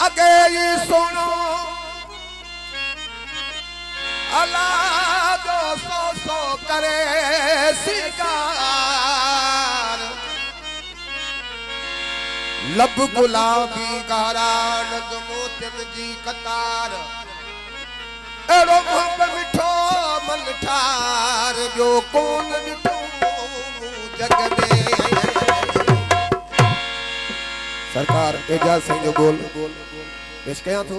अगे ही सुनो अला जो सो सो करे सिंगार लब गुलाबी गारा नंद मोतियन जी कतार एड़ो मोहब्बत मिठो मन ठार जो कौन ॾिठो जग में। सरकार एजाज सिंह जो बोल पेश कयां थो।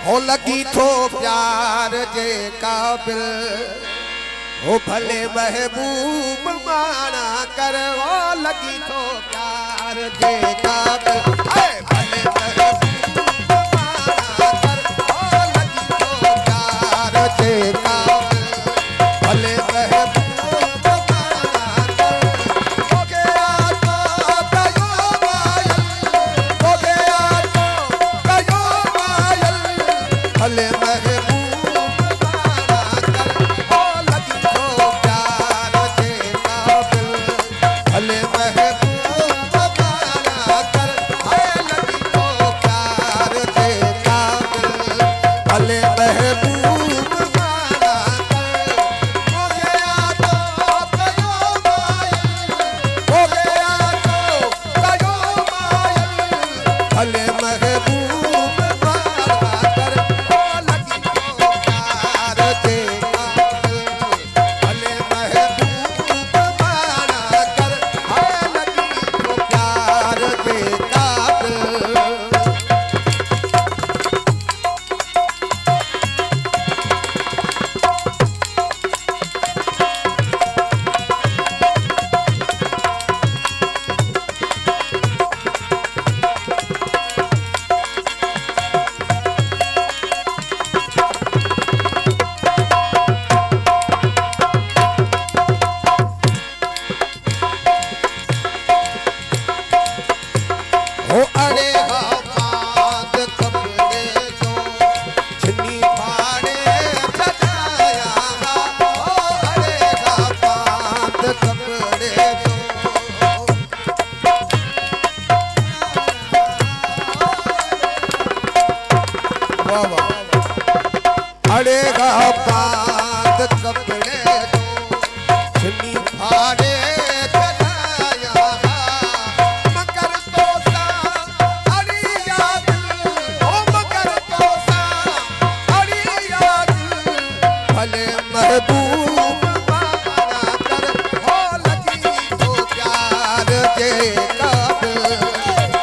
हो लगी थो प्यार जे काबिल हो भले महबूब माना कर। हो लगी थो प्यार जे काबिल भले महबूब माना कर। हो लगी थो प्यार जे काबिल भले महबूब माना कर। हो गया तो कयो मायल हो गया तो कयो मायल भले महबूब माना कर। हो लगी थो प्यार जे काबिल भले महबूब माना कर। है लगी थो प्यार जे काबिल भले महबूब माना कर। हो गया तो कयो मायल हो गया तो कयो मायल भले महबूब माना कर। हो लगी थो प्यार जे काबिल भले महबूब माना कर। है लगी थो प्यार जे काबिल। हो अरे बात कपड़े जो छनी फाड़े सजाया। हो अरे बात कपड़े जो वाह वाह अरे बात कपड़े जो छनी फाड़े सजाया। मगर तो सा अड़ी याद ओ मगर तो सा अड़ी याद भले महबूब माना कर। हो लगी थो प्यार जे काबिल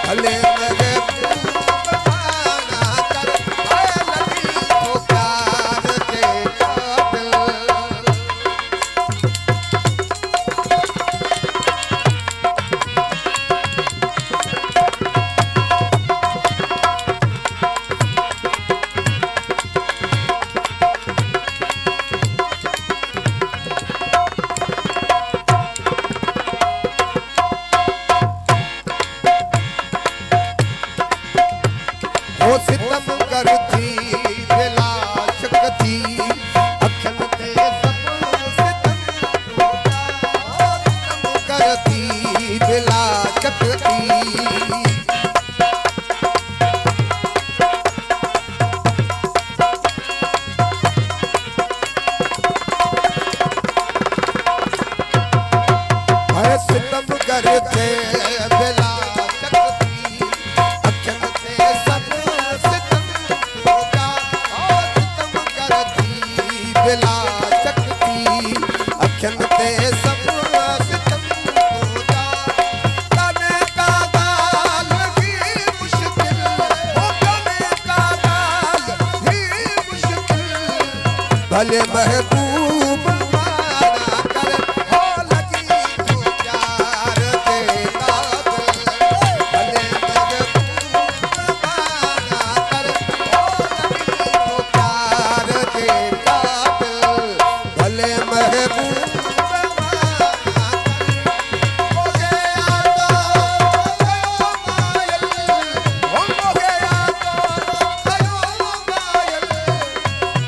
भले महबूब माना कर। है लगी थो प्यार जे काबिल। हो सितम करती बिला शकती अखियन ते सब सितम टूटा। हो सितम करती बिला शकती है सितम करते बिला शकती अखियन ते सब सितम टूटा। हो सितम करती बिला शकती अखियन ते सब सितम टूटा। कने का गाल ही मुश्किल हो कने का गाल ही मुश्किल भले महबूब माना कर। हो लगी थो प्यार जे काबिल भले महबूब माना कर। हो लगी थो प्यार जे काबिल भले महबूब माना कर। हो गया तो कयो मायल हो गया तो कयो मायल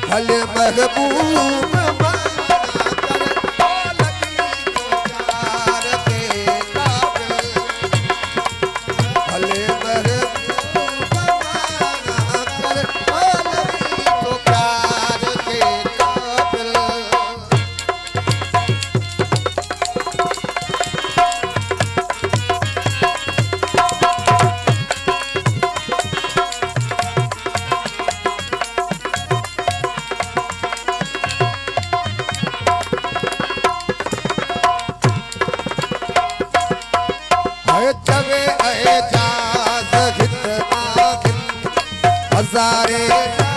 भले महबूब माना कर। हो लगी थो प्यार जे काबिल भले महबूब माना गुजारे